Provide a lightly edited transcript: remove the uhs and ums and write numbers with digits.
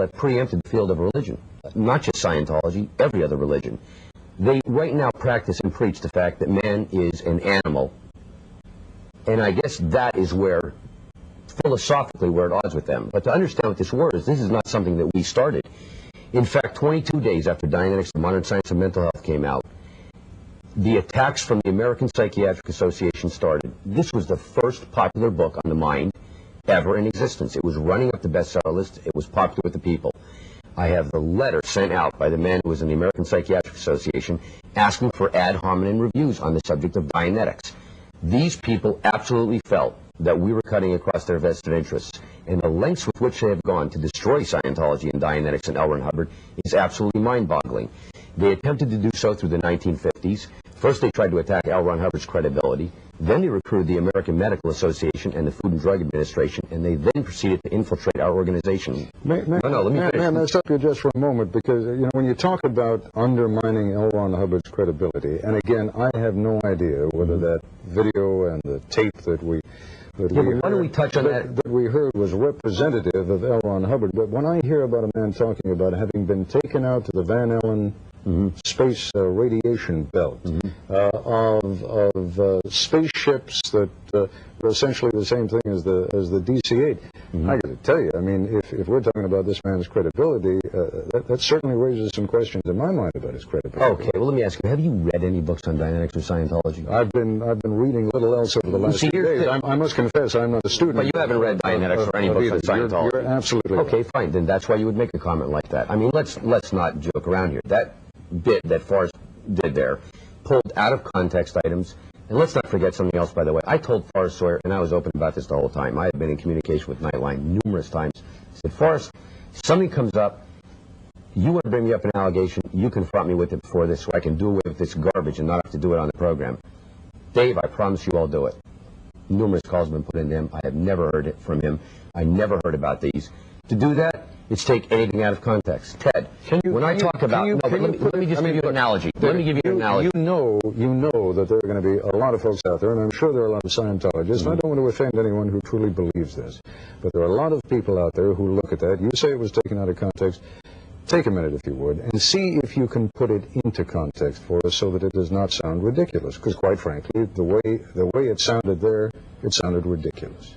have preempted the field of religion, not just Scientology, every other religion. They right now practice and preach the fact that man is an animal, and I guess that is where, philosophically, we're at odds with them. But to understand what this war is, this is not something that we started. In fact, 22 days after Dianetics, the Modern Science of Mental Health came out, the attacks from the American Psychiatric Association started. This was the first popular book on the mind ever in existence. It was running up the bestseller list. It was popular with the people. I have the letter sent out by the man who was in the American Psychiatric Association asking for ad hominem reviews on the subject of Dianetics. These people absolutely felt that we were cutting across their vested interests, and the lengths with which they have gone to destroy Scientology and Dianetics and L. Ron Hubbard is absolutely mind-boggling. They attempted to do so through the 1950s. First, they tried to attack L. Ron Hubbard's credibility. Then they recruited the American Medical Association and the Food and Drug Administration, and they then proceeded to infiltrate our organization. Let me stop you just for a moment, because when you talk about undermining L. Ron Hubbard's credibility, and again, I have no idea whether that video and the tape that we heard was representative of L. Ron Hubbard. But when I hear about a man talking about having been taken out to the Van Allen space radiation belt, of spaceships that were essentially the same thing as the DC-8. I got to tell you, I mean, if we're talking about this man's credibility, that certainly raises some questions in my mind about his credibility. Okay, well, let me ask you: have you read any books on Dianetics or Scientology? I've been reading little else over the last few days. I must confess, I'm not a student. But you haven't read Dianetics or any books on Scientology. You're absolutely okay. Right. Fine. Then that's why you would make a comment like that. I mean, let's not joke around here. That bit that Forrest did there, pulled out of context items. And let's not forget something else, by the way. I told Forrest Sawyer, and I was open about this the whole time. I have been in communication with Nightline numerous times. I said, Forrest, something comes up, you want to bring me up an allegation, you confront me with it before this so I can do away with this garbage and not have to do it on the program. Dave, I promise you I'll do it. Numerous calls have been put into him. I have never heard it from him. I never heard about these. To do that, it's take anything out of context. Ted, when I talk about... Let me just give you an analogy. Let me give you an analogy. You know that there are going to be a lot of folks out there, and I'm sure there are a lot of Scientologists, and I don't want to offend anyone who truly believes this, but there are a lot of people out there who look at that. You say it was taken out of context. Take a minute, if you would, and see if you can put it into context for us so that it does not sound ridiculous, because quite frankly, the way it sounded there, it sounded ridiculous.